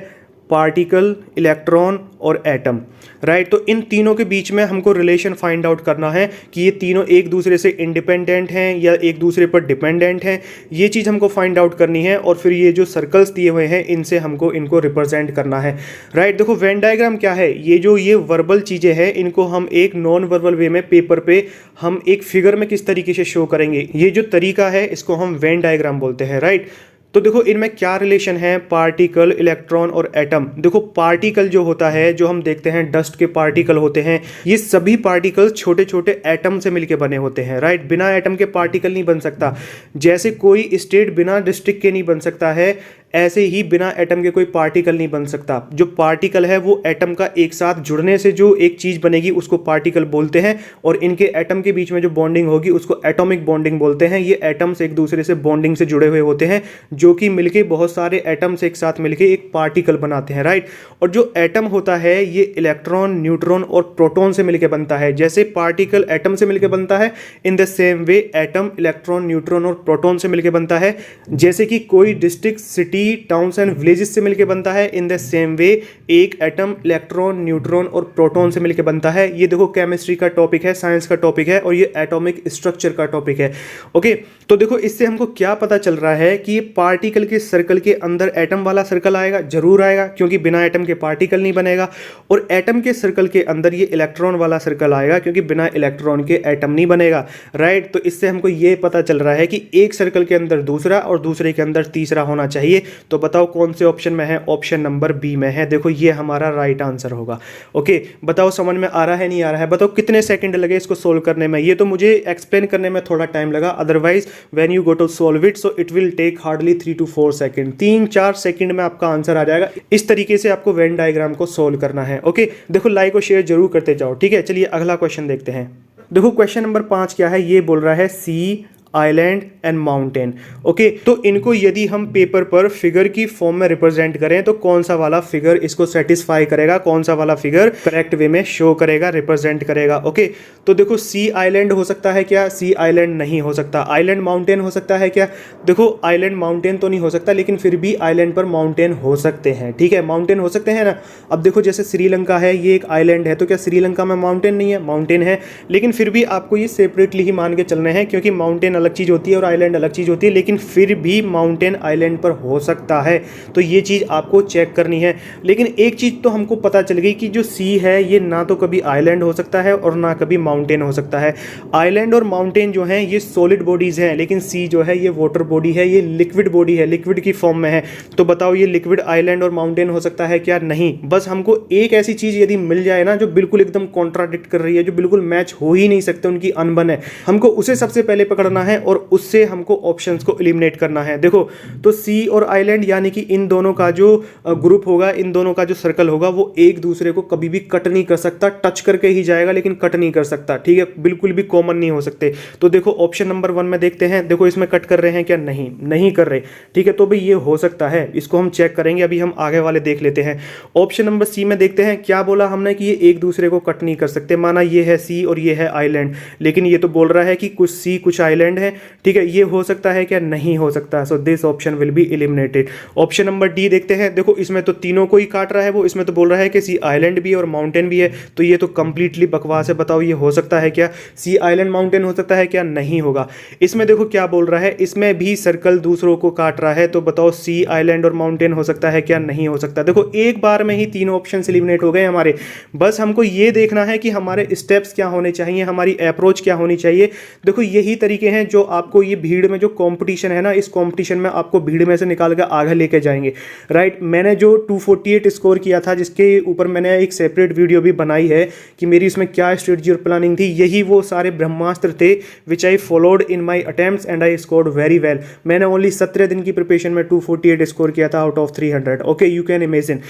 पार्टिकल, इलेक्ट्रॉन और एटम, राइट। तो इन तीनों के बीच में हमको रिलेशन फाइंड आउट करना है कि ये तीनों एक दूसरे से इंडिपेंडेंट हैं या एक दूसरे पर डिपेंडेंट हैं, ये चीज़ हमको फाइंड आउट करनी है। और फिर ये जो सर्कल्स दिए हुए हैं इनसे हमको इनको रिप्रेजेंट करना है, राइट। देखो वेन डायग्राम क्या है? ये वर्बल चीज़ें हैं, इनको हम एक नॉन वर्बल वे में पेपर पे हम एक फिगर में किस तरीके से शो करेंगे, ये जो तरीका है इसको हम वेन डायग्राम बोलते हैं, राइट। तो देखो इनमें क्या रिलेशन है? पार्टिकल, इलेक्ट्रॉन और एटम। देखो पार्टिकल जो होता है, जो हम देखते हैं डस्ट के पार्टिकल होते हैं, ये सभी पार्टिकल छोटे छोटे एटम से मिलके बने होते हैं, राइट। बिना एटम के पार्टिकल नहीं बन सकता। जैसे कोई स्टेट बिना डिस्ट्रिक्ट के नहीं बन सकता है, ऐसे ही बिना एटम के कोई पार्टिकल नहीं बन सकता। जो पार्टिकल है वो एटम का एक साथ जुड़ने से जो एक चीज बनेगी उसको पार्टिकल बोलते हैं, और इनके एटम के बीच में जो बॉन्डिंग होगी उसको एटॉमिक बॉन्डिंग बोलते हैं। ये एटम्स एक दूसरे से बॉन्डिंग से जुड़े हुए होते हैं, जो कि मिलके बहुत सारे एटम्स एक साथ मिलके एक पार्टिकल बनाते हैं, राइट। और जो एटम होता है ये इलेक्ट्रॉन, न्यूट्रॉन और प्रोटॉन से मिलकर बनता है। जैसे पार्टिकल एटम से मिलकर बनता है, in the same way atom electron, neutron और प्रोटॉन से मिलकर बनता है। जैसे कि कोई district, city, towns and villages से मिलकर बनता है, इन द सेम वे एक एटम इलेक्ट्रॉन, न्यूट्रॉन और प्रोटॉन से मिलकर बनता है। ये देखो केमिस्ट्री का टॉपिक है, साइंस का टॉपिक है, और ये एटॉमिक स्ट्रक्चर का टॉपिक है। ओके, तो देखो इससे हमको क्या पता चल रहा है कि पार्टिकल के सर्कल के अंदर एटम वाला सर्कल आएगा, जरूर आएगा, क्योंकि बिना एटम के पार्टिकल नहीं बनेगा। और एटम के सर्कल के अंदर ये इलेक्ट्रॉन वाला सर्कल आएगा, क्योंकि बिना इलेक्ट्रॉन के एटम नहीं बनेगा, राइट। तो इससे हमको ये पता चल रहा है कि एक सर्कल के अंदर दूसरा और दूसरे के अंदर तीसरा होना चाहिए। तो बताओ कौन से ऑप्शन में है? ऑप्शन नंबर बी में है। देखो ये हमारा राइट आंसर होगा। ओके, बताओ समझ में आ रहा है, नहीं आ रहा है? बताओ कितने सेकंड लगे इसको सोल्व करने में? ये तो मुझे एक्सप्लेन करने में थोड़ा टाइम लगा, otherwise when you go to solve it so it will take hardly 3 to 4 second. 3-4 second में आपका आंसर आ जाएगा। इस तरीके से आपको वेन डायग्राम को सोल्व करना है। ओके, देखो लाइक और शेयर जरूर करते जाओ, ठीक है। चलिए अगला क्वेश्चन देखते हैं। देखो क्वेश्चन नंबर 5 क्या है, ये बोल रहा है सी, आइलैंड एंड माउंटेन। ओके, तो इनको यदि हम पेपर पर फिगर की फॉर्म में रिप्रेजेंट करें तो कौन सा वाला फिगर इसको सेटिस्फाई करेगा, कौन सा वाला फिगर करेक्ट वे में शो करेगा, रिप्रेजेंट करेगा। ओके, तो देखो सी आइलैंड हो सकता है क्या? सी आइलैंड नहीं हो सकता। आइलैंड माउंटेन हो सकता है क्या? देखो आइलैंड माउंटेन तो नहीं हो सकता, लेकिन फिर भी आइलैंड पर माउंटेन हो सकते हैं, ठीक है। माउंटेन हो सकते हैं ना। अब देखो जैसे श्रीलंका है, ये एक आइलैंड है, तो क्या श्रीलंका में माउंटेन नहीं है? माउंटेन है, लेकिन फिर भी आपको ये सेपरेटली ही मान के चलने हैं, क्योंकि माउंटेन अलग चीज़ होती है और आइलैंड अलग चीज़ होती है, लेकिन फिर भी माउंटेन आइलैंड पर हो सकता है। तो ये चीज़ आपको चेक करनी है। लेकिन एक चीज़ तो हमको पता चल गई कि जो सी है ये ना तो कभी आइलैंड हो सकता है और ना कभी माउंटेन हो सकता है। आइलैंड और माउंटेन जो हैं ये सॉलिड बॉडीज़ हैं, लेकिन सी जो है ये वाटर बॉडी है, ये लिक्विड बॉडी है, लिक्विड की फॉर्म में है। तो बताओ ये लिक्विड आइलैंड और माउंटेन हो सकता है क्या? नहीं। बस हमको एक ऐसी चीज़ यदि मिल जाए ना जो बिल्कुल एकदम कॉन्ट्राडिक्ट कर रही है, जो बिल्कुल मैच हो ही नहीं सकते, उनकी अनबन है, हमको उसे सबसे पहले पकड़ना है और उससे हमको ऑप्शंस को एलिमिनेट करना है। देखो तो सी और आइलैंड यानी कि इन दोनों का जो ग्रुप होगा, इन दोनों का जो सर्कल होगा वो एक दूसरे को कभी भी कट नहीं कर सकता, टच करके ही जाएगा लेकिन कट नहीं कर सकता, ठीक है। बिल्कुल भी कॉमन नहीं हो सकते। तो देखो ऑप्शन नंबर 1 में देखते हैं, देखो इसमें कट कर रहे हैं क्या? नहीं, नहीं कर रहे, ठीक है। तो भाई ये हो सकता है, इसको हम चेक करेंगे। अभी हम आगे वाले देख लेते हैं। ऑप्शन नंबर सी में देखते हैं, क्या बोला हमने कि ये एक दूसरे को कट नहीं कर सकते। माना ये है सी और ये है आइलैंड, लेकिन ये तो बोल रहा है कि कुछ सी कुछ आइलैंड है, ठीक है। ये हो सकता है क्या? नहीं हो सकता। So this option will be eliminated. Option number D देखते हैं। देखो इसमें तो तीनों को ही काट रहा है वो, इसमें तो बोल रहा है कि सी आइलैंड भी है और माउंटेन भी है, तो ये तो कंप्लीटली बकवास है। बताओ ये हो सकता है क्या? सी आइलैंड माउंटेन हो सकता है क्या? नहीं होगा। इसमें देखो क्या बोल रहा है, इसमें भी सर्कल दूसरों को काट रहा है, तो बताओ सी आइलैंड और माउंटेन हो सकता है क्या? नहीं हो सकता। देखो एक बार में ही तीनों ऑप्शन एलिमिनेट हो गए हमारे। बस हमको ये देखना है कि हमारे स्टेप्स क्या होने चाहिए, हमारी अप्रोच क्या होनी चाहिए। देखो यही तरीके हैं जो आपको ये भीड़ में जो कंपटीशन है ना, इस कंपटीशन में आपको भीड़ में से निकाल कर आगे लेके जाएंगे, राइट। मैंने जो 248 स्कोर किया था, जिसके ऊपर मैंने एक सेपरेट वीडियो भी बनाई है कि मेरी इसमें क्या स्ट्रेटजी और प्लानिंग थी, यही वो सारे ब्रह्मास्त्र थे which I followed in my attempts and I scored very well. मैंने ओनली 17 दिन की प्रिपरेशन में 248 स्कोर किया था out of 300। Okay, you can imagine.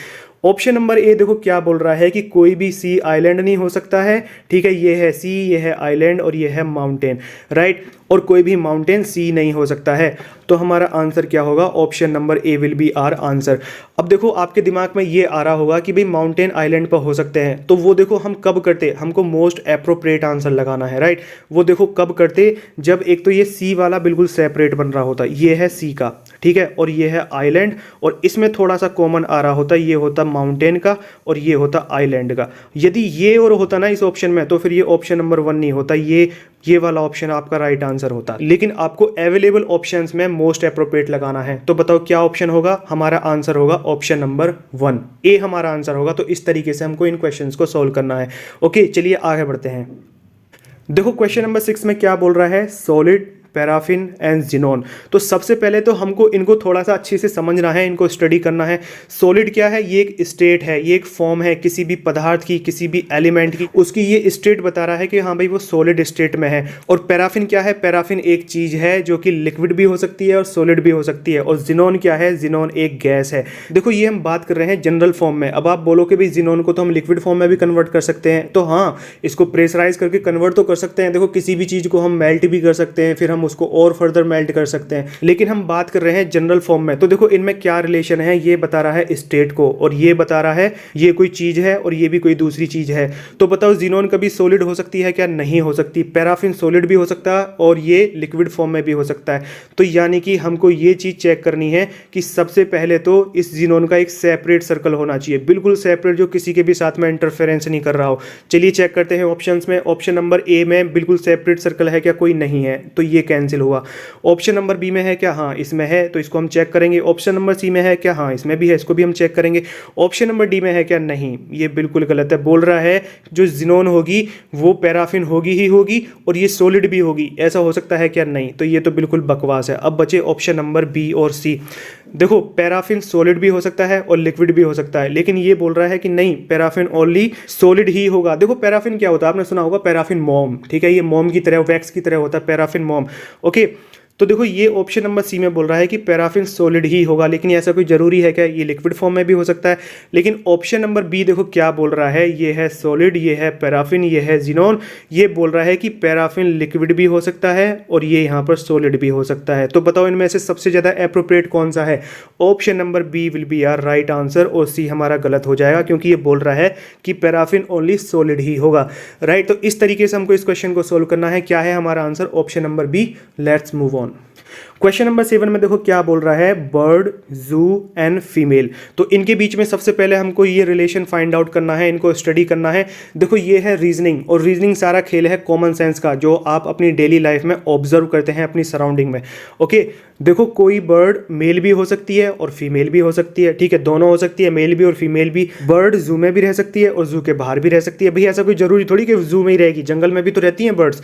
Option number A देखो क्या बोल रहा है कि कोई भी सी आइलैंड नहीं हो सकता है, ठीक है। ये है सी, ये है आइलैंड और ये है माउंटेन, राइट। और कोई भी माउंटेन सी नहीं हो सकता है। तो हमारा आंसर क्या होगा? Option number A will be our answer. अब देखो आपके दिमाग में ये आ रहा होगा कि भाई माउंटेन आइलैंड पर हो सकते हैं, तो वो देखो हम कब करते, हमको मोस्ट एप्रोप्रिएट आंसर लगाना है, राइट। वो देखो कब करते, जब एक तो ये सी वाला बिल्कुल सेपरेट बन रहा होता, ये है सी का, ठीक है, और ये है आइलैंड, और इसमें थोड़ा सा कॉमन आ रहा होता, ये होता माउंटेन का और ये होता आइलैंड का। यदि ये और होता ना इस ऑप्शन में, तो फिर ये ऑप्शन नंबर 1 नहीं होता, ये वाला ऑप्शन आपका राइट आंसर होता। लेकिन आपको अवेलेबल ऑप्शंस में मोस्ट एप्रोप्रिएट लगाना है। तो बताओ क्या ऑप्शन होगा? हमारा आंसर होगा ऑप्शन नंबर 1, ए हमारा आंसर होगा। तो इस तरीके से हमको इन क्वेश्चंस को सोल्व करना है। ओके, चलिए आगे बढ़ते हैं। देखो क्वेश्चन नंबर 6 में क्या बोल रहा है, सॉलिड, पैराफिन एंड जिनोन। तो सबसे पहले तो हमको इनको थोड़ा सा अच्छे से समझना है, इनको स्टडी करना है। सॉलिड क्या है? ये एक स्टेट है, ये एक फॉर्म है किसी भी पदार्थ की, किसी भी एलिमेंट की, उसकी ये स्टेट बता रहा है कि हाँ भाई वो सॉलिड स्टेट में है। और पैराफिन क्या है? पैराफिन एक चीज है जो कि लिक्विड भी हो सकती है और सॉलिड भी हो सकती है। और जिनोन क्या है? जिनोन एक गैस है। देखो ये हम बात कर रहे हैं जनरल फॉर्म में। अब आप बोलो कि भाई जिनोन को तो हम लिक्विड फॉर्म में भी कन्वर्ट कर सकते हैं, तो हाँ इसको प्रेशराइज करके कन्वर्ट तो कर सकते हैं। देखो किसी भी चीज को हम मेल्ट भी कर सकते हैं, फिर हम उसको और फर्दर मेल्ट कर सकते हैं, लेकिन हम बात कर रहे हैं जनरल फॉर्म में। तो देखो इनमें क्या रिलेशन है, ये बता रहा है स्टेट को, और ये बता रहा है ये कोई चीज है और ये भी कोई दूसरी चीज है। तो बताओ जिनोन कभी सॉलिड हो सकती है क्या? नहीं हो सकती। पैराफिन सॉलिड भी हो सकता है और ये लिक्विड फॉर्म में भी हो सकता है। तो यानी कि हमको ये चीज चेक करनी है कि सबसे पहले तो इस जिनोन का एक सेपरेट सर्कल होना चाहिए, बिल्कुल सेपरेट, जो किसी के भी साथ में इंटरफेरेंस नहीं कर रहा हो। चलिए चेक करते हैं ऑप्शंस में। ऑप्शन नंबर ए में बिल्कुल सेपरेट सर्कल है क्या? कोई नहीं है, तो ये कैंसिल हुआ। ऑप्शन नंबर बी में है क्या? हाँ इसमें है, तो इसको हम चेक करेंगे। ऑप्शन नंबर सी में है क्या? हाँ इसमें भी है, इसको भी हम चेक करेंगे। ऑप्शन नंबर डी में है क्या? नहीं, ये बिल्कुल गलत है। बोल रहा है जो जिनोन होगी वो पैराफिन होगी ही होगी और ये सॉलिड भी होगी। ऐसा हो सकता है क्या? नहीं, तो ये तो बिल्कुल बकवास है। अब बचे ऑप्शन नंबर बी और सी। देखो पैराफिन सॉलिड भी हो सकता है और लिक्विड भी हो सकता है, लेकिन ये बोल रहा है कि नहीं पैराफिन ओनली सॉलिड ही होगा। देखो पैराफिन क्या होता है, आपने सुना होगा पैराफिन मोम, ठीक है, ये मोम की तरह, वैक्स की तरह होता है पैराफिन मोम। ओके, तो देखो ये ऑप्शन नंबर सी में बोल रहा है कि पैराफिन सॉलिड ही होगा, लेकिन ऐसा कोई जरूरी है क्या? ये लिक्विड फॉर्म में भी हो सकता है। लेकिन ऑप्शन नंबर बी देखो क्या बोल रहा है, ये है सॉलिड, ये है पैराफिन, ये है जिनोन। ये बोल रहा है कि पैराफिन लिक्विड भी हो सकता है और ये यहाँ पर सॉलिड भी हो सकता है। तो बताओ इनमें से सबसे ज़्यादा एप्रोप्रिएट कौन सा है? Option number B will be our right answer, और सी हमारा गलत हो जाएगा क्योंकि ये बोल रहा है कि पैराफिन ओनली सॉलिड ही होगा। राइट, तो इस तरीके से हमको इस क्वेश्चन को सोल्व करना है। क्या है हमारा answer? Option number B. Let's move on. Question number 7 में देखो क्या बोल रहा है, बर्ड, जू एंड फीमेल। तो इनके बीच में सबसे पहले हमको ये रिलेशन फाइंड आउट करना है, इनको स्टडी करना है। देखो ये है रीजनिंग, और रीजनिंग सारा खेल है कॉमन सेंस का, जो आप अपनी डेली लाइफ में ऑब्जर्व करते हैं अपनी सराउंडिंग में। ओके, देखो कोई बर्ड मेल भी हो सकती है और फीमेल भी हो सकती है, ठीक है, दोनों हो सकती है, मेल भी और फीमेल भी। बर्ड जू में भी रह सकती है और जू के बाहर भी रह सकती है। भैया ऐसा कोई जरूरी थोड़ी कि जू में ही रहेगी, जंगल में भी तो रहती हैं बर्ड्स,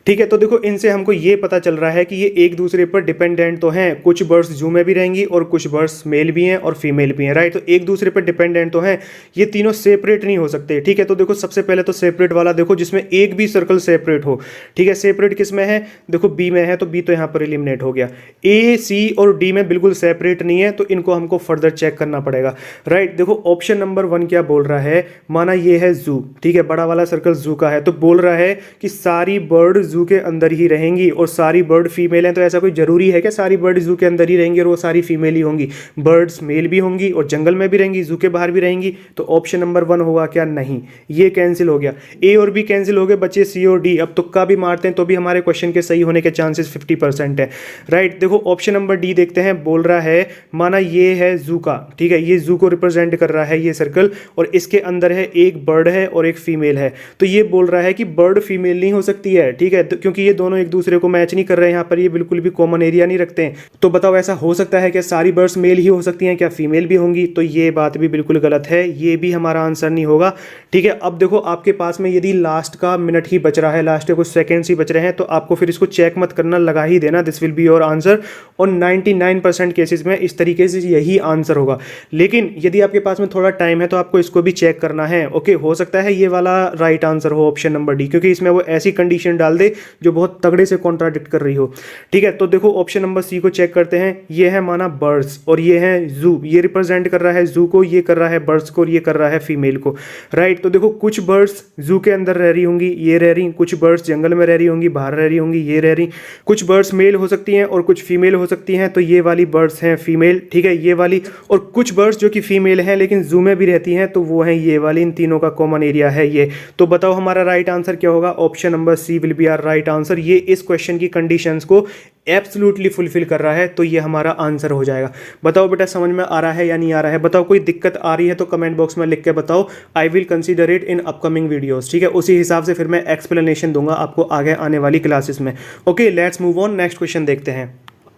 ठीक है। तो देखो इनसे हमको ये पता चल रहा है कि ये एक दूसरे पर डिपेंडेंट तो हैं, कुछ बर्ड्स जू में भी रहेंगी और कुछ बर्ड्स मेल भी हैं और फीमेल भी हैं, राइट। तो एक दूसरे पर डिपेंडेंट तो हैं, ये तीनों सेपरेट नहीं हो सकते, ठीक है। तो देखो सबसे पहले तो सेपरेट वाला देखो जिसमें एक भी सर्कल सेपरेट हो, ठीक है। सेपरेट किस में है, देखो बी में है, तो बी तो यहाँ पर एलिमिनेट हो गया। ए, सी और डी में बिल्कुल सेपरेट नहीं है, तो इनको हमको फर्दर चेक करना पड़ेगा, राइट। देखो ऑप्शन नंबर 1 क्या बोल रहा है, माना ये है जू, ठीक है, बड़ा वाला सर्कल जू का है, तो बोल रहा है कि सारी बर्ड जू के अंदर ही रहेंगी और सारी बर्ड फीमेल हैं। तो ऐसा कोई जरूरी है क्या सारी बर्ड जू के अंदर ही रहेंगी और वो सारी फीमेल ही होंगी? बर्ड्स मेल भी होंगी और जंगल में भी रहेंगी, जू के बाहर भी रहेंगी। तो ऑप्शन नंबर 1 होगा क्या? नहीं, ये कैंसिल हो गया। ए और बी कैंसिल हो गए, बचे सी और डी। अब तुक्का भी मारते हैं तो भी हमारे क्वेश्चन के सही होने के चांसेस 50% है, राइट। देखो ऑप्शन नंबर डी देखते हैं, बोल रहा है माना ये है जू का, ठीक है, ये जू को रिप्रेजेंट कर रहा है ये सर्कल, और इसके अंदर है एक बर्ड है और एक फीमेल है। तो ये बोल रहा है कि बर्ड फीमेल नहीं हो सकती है, ठीक है, क्योंकि ये दोनों एक दूसरे को मैच नहीं कर रहे हैं, यहाँ पर ये बिल्कुल भी कॉमन एरिया नहीं रखते हैं। तो बताओ ऐसा हो सकता है क्या सारी बर्ड्स मेल ही हो सकती हैं, क्या फीमेल भी होंगी? तो ये बात भी बिल्कुल गलत है, ये भी हमारा आंसर नहीं होगा, ठीक है। अब देखो आपके पास में यदि लास्ट का मिनट ही बच रहा है, लास्ट के कुछ सेकेंड्स ही बच रहे हैं, तो आपको फिर इसको चेक मत करना, लगा ही देना, this will be your answer. और 99% केसेस में इस तरीके से यही आंसर होगा। लेकिन यदि आपके पास में थोड़ा टाइम है तो आपको इसको भी चेक करना है, ओके। हो सकता है ये वाला राइट आंसर हो, ऑप्शन नंबर डी, क्योंकि इसमें वो ऐसी कंडीशन डाल दे जो बहुत तगड़े से कॉन्ट्राडिक्ट कर रही हो, ठीक है। तो देखो ऑप्शन नंबर सी को चेक करते हैं, ये है माना बर्ड्स और ये है जू, ये रिप्रेजेंट कर रहा है जू को, ये कर रहा है बर्ड्स को और ये कर रहा है फीमेल को, राइट। तो देखो कुछ बर्ड्स जू के अंदर रह रही होंगी, ये रह रही, कुछ बर्ड्स जंगल में रह रही होंगी, बाहर रह रही होंगी, ये रह रही, कुछ बर्ड्स मेल हो सकती हैं और कुछ फीमेल हो सकती हैं, तो ये वाली बर्ड्स हैं फीमेल, ठीक है, ये वाली। और कुछ बर्ड्स जो कि फीमेल हैं लेकिन जू में भी रहती हैं, तो वो हैं ये वाली, इन तीनों का कॉमन एरिया है ये। तो बताओ हमारा राइट आंसर क्या होगा? Option number C will be our right answer. ये इस क्वेश्चन की कंडीशंस को एब्सोल्युटली फुलफिल कर रहा है, तो ये हमारा आंसर हो जाएगा। बताओ बेटा समझ में आ रहा है या नहीं आ रहा है? बताओ कोई दिक्कत आ रही है तो कमेंट बॉक्स में लिख के बताओ, I will consider it in upcoming videos, ठीक है। उसी हिसाब से फिर मैं एक्सप्लेनेशन दूंगा आपको आगे आने वाली क्लासेस में। Okay, let's move on, next question देखते हैं।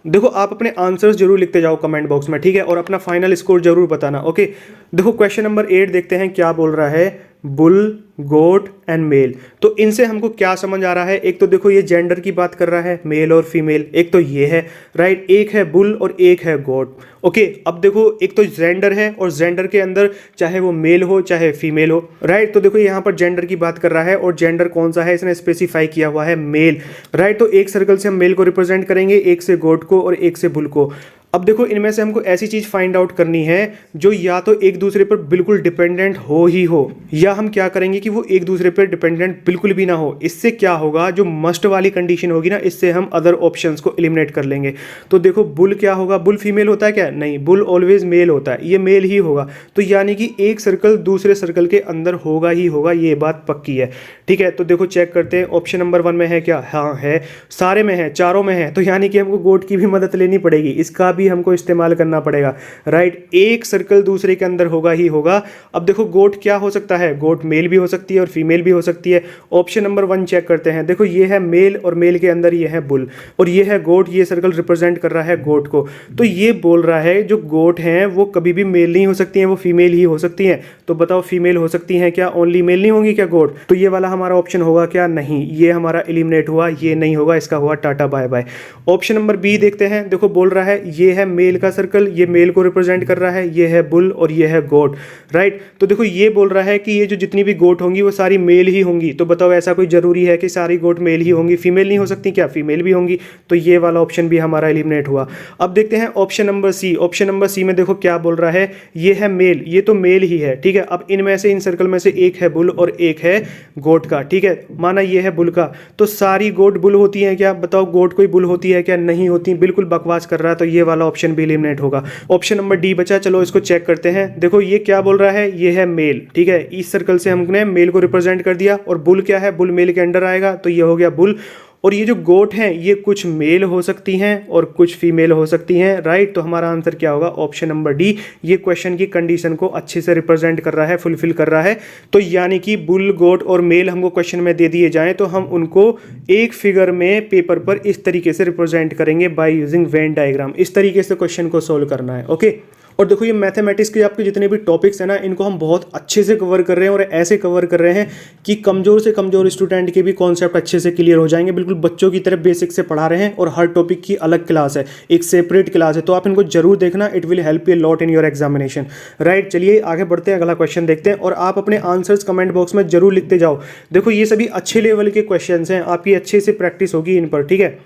देखो आप अपने आंसर्स जरूर लिखते जाओ कमेंट बॉक्स में, ठीक है, और अपना फाइनल स्कोर जरूर बताना, ओके। देखो क्वेश्चन नंबर 8 देखते हैं क्या बोल रहा है, बुल, गोट एंड मेल। तो इनसे हमको क्या समझ आ रहा है, एक तो देखो ये जेंडर की बात कर रहा है, मेल और फीमेल, एक तो ये है राइट, एक है बुल और एक है गोट। ओके, अब देखो एक तो जेंडर है और जेंडर के अंदर चाहे वो मेल हो चाहे फीमेल हो राइट। तो देखो यहाँ पर जेंडर की बात कर रहा है और जेंडर कौन सा है, इसने स्पेसिफाई किया हुआ है मेल राइट। तो एक सर्कल से हम मेल को रिप्रेजेंट करेंगे, एक से गोट को और एक से बुल को। अब देखो इनमें से हमको ऐसी चीज फाइंड आउट करनी है जो या तो एक दूसरे पर बिल्कुल डिपेंडेंट हो ही हो, या हम क्या करेंगे कि वो एक दूसरे पर डिपेंडेंट बिल्कुल भी ना हो। इससे क्या होगा, जो मस्ट वाली कंडीशन होगी ना, इससे हम अदर ऑप्शंस को एलिमिनेट कर लेंगे। तो देखो बुल क्या होगा, बुल फीमेल होता है क्या, नहीं, बुल ऑलवेज मेल होता है, ये मेल ही होगा। तो यानी कि एक सर्कल दूसरे सर्कल के अंदर होगा ही होगा, ये बात पक्की है। ठीक है, तो देखो चेक करते हैं, ऑप्शन नंबर 1 में है क्या, हाँ है, सारे में है, चारों में है। तो यानी कि हमको गोट की भी मदद लेनी पड़ेगी, इसका भी हमको इस्तेमाल करना पड़ेगा राइट। एक सर्कल दूसरे के अंदर होगा ही होगा। अब देखो गोट क्या हो सकता है, गोट मेल भी हो सकती है और फीमेल भी हो सकती है। ऑप्शन नंबर 1 चेक करते हैं, देखो ये है मेल और मेल के अंदर ये है बुल और ये है गोट, ये सर्कल रिप्रेजेंट कर रहा है गोट को। तो ये बोल रहा है जो गोट हैं वो कभी भी मेल नहीं हो सकती हैं, वो फीमेल ही हो सकती हैं। तो बताओ फीमेल हो सकती हैं क्या, ओनली मेल नहीं होंगी क्या गोट? तो ये वाला हमारा ऑप्शन होगा क्या, नहीं, ये हमारा एलिमिनेट हुआ, ये नहीं होगा, इसका हुआ टाटा bye bye. Option number B देखते हैं, देखो बोल रहा है ये है मेल का सर्कल, ये मेल को रिप्रेजेंट कर रहा है, ये है बुल और ये है गोट राइट। तो देखो ये बोल रहा है कि ये जो जितनी भी गोट होंगी वो सारी मेल ही होंगी। तो बताओ ऐसा कोई जरूरी है कि सारी गोट मेल ही होंगी, फीमेल नहीं हो सकती क्या, फीमेल भी होंगी। तो ये वाला ऑप्शन भी हमारा एलिमिनेट हुआ। अब देखते हैं option number C. Option number C में देखो क्या बोल रहा है, ये है मेल, ये तो मेल ही है, ठीक है। अब इनमें से, इन सर्कल में से एक है बुल और एक है गोट का, ठीक है, माना ये है बुल का। तो सारी गोट बुल होती है क्या, बताओ गोट कोई बुल होती है क्या, नहीं होती, बिल्कुल बकवास कर रहा है। तो ये वाला ऑप्शन भी एलिमिनेट होगा। ऑप्शन नंबर डी बचा, चलो इसको चेक करते हैं। देखो ये क्या बोल रहा है, ये है मेल, ठीक है, इस सर्कल से हमने मेल को रिप्रेजेंट कर दिया। और बुल क्या है, बुल मेल के अंडर आएगा, तो ये हो गया बुल। और ये जो गोट हैं ये कुछ मेल हो सकती हैं और कुछ फीमेल हो सकती हैं राइट। तो हमारा आंसर क्या होगा, ऑप्शन नंबर डी। ये क्वेश्चन की कंडीशन को अच्छे से रिप्रेजेंट कर रहा है, फुलफिल कर रहा है। तो यानी कि बुल, गोट और मेल हमको क्वेश्चन में दे दिए जाएं तो हम उनको एक फिगर में पेपर पर इस तरीके से रिप्रेजेंट करेंगे बाय यूजिंग वेन डायग्राम। इस तरीके से क्वेश्चन को सोल्व करना है, ओके। और देखो ये मैथमेटिक्स के आपके जितने भी टॉपिक्स हैं ना, इनको हम बहुत अच्छे से कवर कर रहे हैं और ऐसे कवर कर रहे हैं कि कमज़ोर से कमज़ोर स्टूडेंट के भी कॉन्सेप्ट अच्छे से क्लियर हो जाएंगे। बिल्कुल बच्चों की तरह बेसिक से पढ़ा रहे हैं और हर टॉपिक की अलग क्लास है, एक सेपरेट क्लास है। तो आप इनको जरूर देखना, it will help you lot in your examination right. चलिए आगे बढ़ते हैं, अगला क्वेश्चन देखते हैं और आप अपने आंसर्स कमेंट बॉक्स में जरूर लिखते जाओ। देखो ये सभी अच्छे लेवल के क्वेश्चन हैं, आपकी अच्छे से प्रैक्टिस होगी इन पर, ठीक है।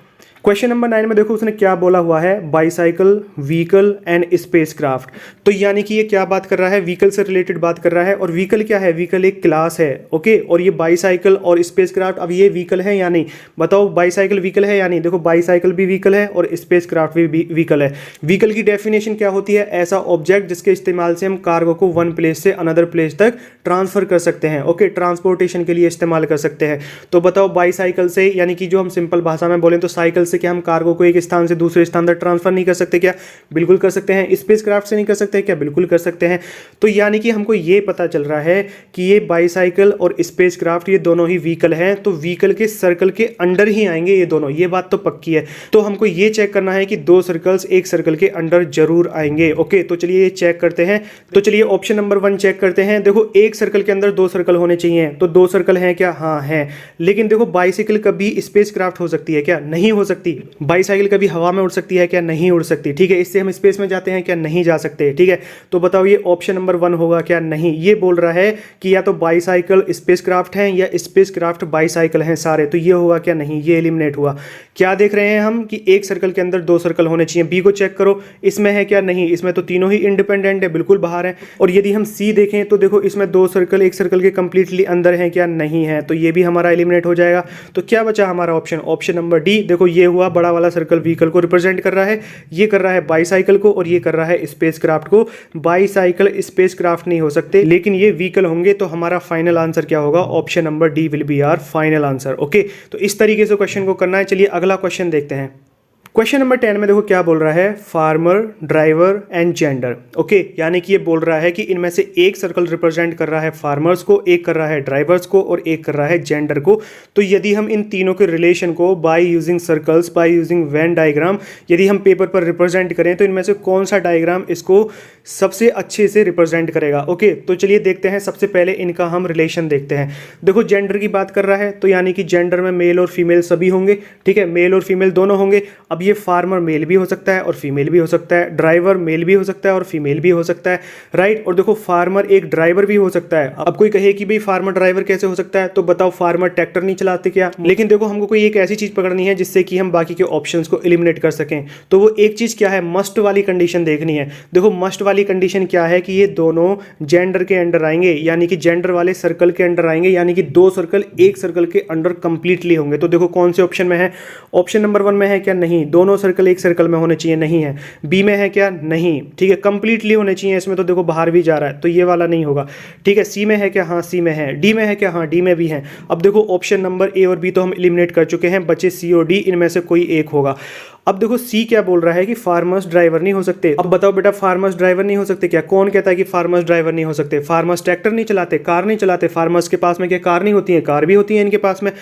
क्वेश्चन नंबर 9 में देखो उसने क्या बोला हुआ है, बाईसाइकिल, व्हीकल एंड स्पेसक्राफ्ट। तो यानी कि ये क्या बात कर रहा है, व्हीकल से रिलेटेड बात कर रहा है। और व्हीकल क्या है, व्हीकल एक क्लास है, ओके। और ये बाईसाइकिल और स्पेसक्राफ्ट, अब ये व्हीकल है या नहीं, बताओ बाईसाइकिल व्हीकल है या नहीं। देखो बाईसाइकिल भी व्हीकल है और स्पेसक्राफ्ट भी व्हीकल है। व्हीकल की डेफिनेशन क्या होती है, ऐसा ऑब्जेक्ट जिसके इस्तेमाल से हम कार्गो को वन प्लेस से अनदर प्लेस तक ट्रांसफर कर सकते हैं, ओके, ट्रांसपोर्टेशन के लिए इस्तेमाल कर सकते हैं। तो बताओ बाईसाइकिल से, यानी कि जो हम सिंपल भाषा में बोलें तो साइकिल से क्या हम कार्गो को एक स्थान से दूसरे स्थान तक ट्रांसफर नहीं कर सकते क्या, बिल्कुल कर सकते हैं। स्पेसक्राफ्ट से नहीं कर सकते क्या, बिल्कुल कर सकते हैं। तो यानी कि हमको ये पता चल रहा है कि ये बाईसाइकिल और स्पेसक्राफ्ट ये दोनों ही व्हीकल हैं, तो व्हीकल के सर्कल के अंडर ही आएंगे ये दोनों, ये बात तो पक्की है। तो हमको ये चेक करना है कि दो सर्कल्स एक सर्कल के अंडर जरूर आएंगे, ओके। तो चलिए ये चेक करते हैं। तो चलिए ऑप्शन नंबर 1 चेक करते हैं। देखो एक सर्कल के अंदर दो सर्कल होने चाहिए, तो दो सर्कल हैं क्या, हाँ है। लेकिन देखो बाईसाइकिल कभी स्पेसक्राफ्ट हो सकती है क्या, नहीं हो सकती। बाईसाइकिल कभी हवा में उड़ सकती है क्या, नहीं उड़ सकती, ठीक है। इससे हम स्पेस में जाते हैं क्या, नहीं जा सकते, ठीक है। तो बताओ ये ऑप्शन नंबर 1 होगा क्या, नहीं। ये बोल रहा है कि या तो बाईसाइकिल स्पेसक्राफ्ट हैं या स्पेसक्राफ्ट बाईसाइकिल हैं सारे, तो ये होगा क्या, नहीं, ये एलिमिनेट हुआ। क्या देख रहे हैं हम कि एक सर्कल के अंदर दो सर्कल होने चाहिए। बी को चेक करो, इसमें है क्या, नहीं, इसमें तो तीनों ही इंडिपेंडेंट है, बिल्कुल बाहर है। और यदि हम सी देखें तो देखो इसमें दो सर्कल एक सर्कल के कंप्लीटली अंदर है क्या, नहीं है, तो ये भी हमारा एलिमिनेट हो जाएगा। तो क्या बचा हमारा ऑप्शन, ऑप्शन नंबर डी। देखो ये हुआ बड़ा वाला सर्कल व्हीकल को रिप्रेजेंट कर रहा है, ये कर रहा है बाईसाइकिल को और ये कर रहा है स्पेसक्राफ्ट को। बाईसाइकिल स्पेसक्राफ्ट नहीं हो सकते, लेकिन ये व्हीकल होंगे। तो हमारा फाइनल आंसर क्या होगा, option number D will be our final answer, okay. तो इस तरीके से क्वेश्चन को करना है। चलिए अगला क्वेश्चन देखते हैं। क्वेश्चन नंबर 10 में देखो क्या बोल रहा है, farmer, driver and gender. Okay, यानी कि ये बोल रहा है कि इनमें से एक सर्कल रिप्रेजेंट कर रहा है फार्मर्स को, एक कर रहा है ड्राइवर्स को और एक कर रहा है जेंडर को। तो यदि हम इन तीनों के रिलेशन को by using circles, by using Venn diagram यदि हम पेपर पर रिप्रेजेंट करें तो इनमें से कौन सा डायग्राम इसको सबसे अच्छे से रिप्रेजेंट करेगा। ओके, तो चलिए देखते हैं। सबसे पहले इनका हम रिलेशन देखते हैं। देखो जेंडर की बात कर रहा है तो यानी कि जेंडर में मेल और फीमेल सभी होंगे, ठीक है, मेल और फीमेल दोनों होंगे। अब ये फार्मर मेल भी हो सकता है और फीमेल भी हो सकता है, ड्राइवर मेल भी हो सकता है और फीमेल भी हो सकता है, राइट। और देखो फार्मर एक ड्राइवर भी हो सकता है। अब कोई कहे कि भाई फार्मर ड्राइवर कैसे हो सकता है, तो बताओ फार्मर ट्रैक्टर नहीं चलाते क्या? लेकिन देखो हमको कोई एक ऐसी चीज पकड़नी है जिससे कि हम बाकी के ऑप्शंस को एलिमिनेट कर सकें। तो वो एक चीज क्या है, मस्ट वाली कंडीशन देखनी है। देखो मस्ट वाली कंडीशन क्या है कि ये दोनों जेंडर के अंडर आएंगे, यानी कि जेंडर वाले सर्कल के अंडर आएंगे, यानी कि दो सर्कल एक सर्कल के अंडर कंप्लीटली होंगे। तो देखो कौन से ऑप्शन में है, ऑप्शन नंबर 1 में है क्या? नहीं, दोनों सर्कल एक सर्कल में होने चाहिए, नहीं है। बी में है क्या? नहीं, ठीक है, कंप्लीटली होने चाहिए। इसमें तो देखो बाहर भी जा रहा है तो ये वाला नहीं होगा, ठीक है। सी में है क्या? हाँ सी में है। डी में है क्या? हाँ डी में भी है। अब देखो ऑप्शन नंबर ए और बी तो हम एलिमिनेट कर चुके हैं, बचे सी और डी, इनमें से कोई एक होगा। अब देखो सी क्या बोल रहा है कि फार्मर्स ड्राइवर नहीं हो सकते। अब बताओ बेटा फार्मर्स ड्राइवर नहीं हो सकते क्या? कौन कहता है कि फार्मर्स ड्राइवर नहीं हो सकते? फार्मर्स ट्रैक्टर नहीं चलाते, कार नहीं चलाते, फार्मर्स के पास में क्या कार नहीं होती है? कार भी होती है इनके पास में।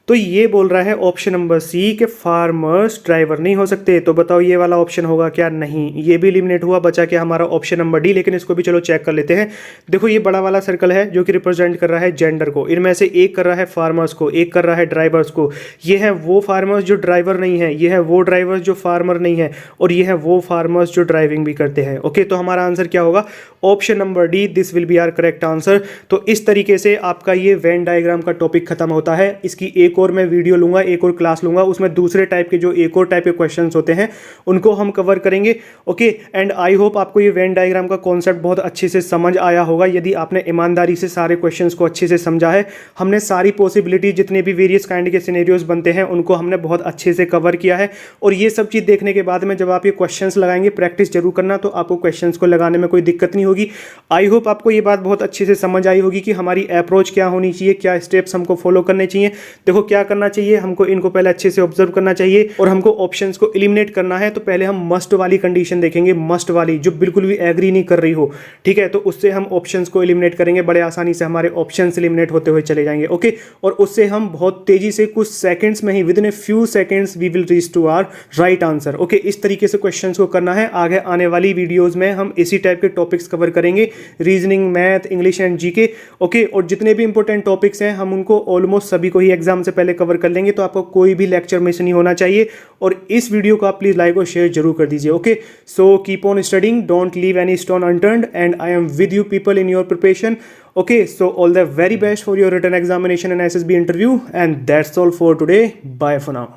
तो ये बोल रहा है ऑप्शन नंबर सी के फार्मर्स ड्राइवर नहीं हो सकते। तो बताओ ये वाला ऑप्शन होगा क्या? नहीं, ये भी एलिमिनेट हुआ। बचा क्या हमारा ऑप्शन नंबर डी। लेकिन इसको भी चलो चेक कर लेते हैं। देखो ये बड़ा वाला सर्कल है जो कि रिप्रेजेंट कर रहा है जेंडर को, इनमें से एक कर रहा है फार्मर्स को, एक कर रहा है ड्राइवर्स को। ये है वो फार्मर्स जो ड्राइवर नहीं है, ये है वो ड्राइवर्स जो फार्मर नहीं है, और ये है वो फार्मर्स जो ड्राइविंग भी करते हैं। ओके, तो हमारा आंसर क्या होगा? Option number D, this will be our correct answer. तो इस तरीके से आपका ये वेन डायग्राम का टॉपिक खत्म होता है। इसकी एक और मैं वीडियो लूंगा, एक और क्लास लूंगा, उसमें दूसरे टाइप के जो एक और टाइप के क्वेश्चंस होते हैं उनको हम कवर करेंगे। ओके, एंड आई होप आपको ये वेन डायग्राम का कॉन्सेप्ट बहुत अच्छे से समझ आया होगा, यदि आपने ईमानदारी से सारे क्वेश्चंस को अच्छे से समझा है। हमने सारी पॉसिबिलिटी, जितने भी वेरियस काइंड के सिनेरियोज बनते हैं उनको हमने बहुत अच्छे से कवर किया है। और ये सब चीज़ देखने के बाद में जब आप ये क्वेश्चंस लगाएंगे, प्रैक्टिस जरूर करना, तो आपको क्वेश्चंस को लगाने में कोई दिक्कत नहीं होगी। आई होप आपको ये बात बहुत अच्छे से समझ आई होगी कि हमारी अप्रोच क्या होनी चाहिए, क्या स्टेप्स हमको फॉलो करने चाहिए। देखो क्या करना चाहिए, हमको इनको पहले अच्छे से ऑब्जर्व करना चाहिए और हमको ऑप्शंस को एलिमिनेट करना है। तो पहले हम मस्ट वाली कंडीशन देखेंगे, मस्ट वाली जो बिल्कुल भी एग्री नहीं कर रही हो, ठीक है, तो उससे हम ऑप्शंस को एलिमिनेट करेंगे। बड़े आसानी से हमारे ऑप्शंस एलिमिनेट होते हुए चले जाएंगे। ओके, और उससे हम बहुत तेजी से कुछ सेकंड्स में ही, within a few seconds we will reach to our right answer. Okay, इस तरीके से क्वेश्चंस को करना है। आगे आने वाली वीडियोस में हम इसी टाइप के टॉपिक्स कवर करेंगे, reasoning, math, English and GK. Okay, और जितने भी इंपॉर्टेंट टॉपिक्स हैं हम उनको ऑलमोस्ट सभी को ही एग्जाम से पहले कवर कर लेंगे, तो आपको कोई भी लेक्चर मिस नहीं होना चाहिए। और इस वीडियो को आप प्लीज लाइक और शेयर जरूर कर दीजिए। Okay, so keep on studying, don't leave any stone unturned, and I am with you people in your preparation. Okay, so all the very best for your written examination and SSB interview, and that's all for today. Bye for now.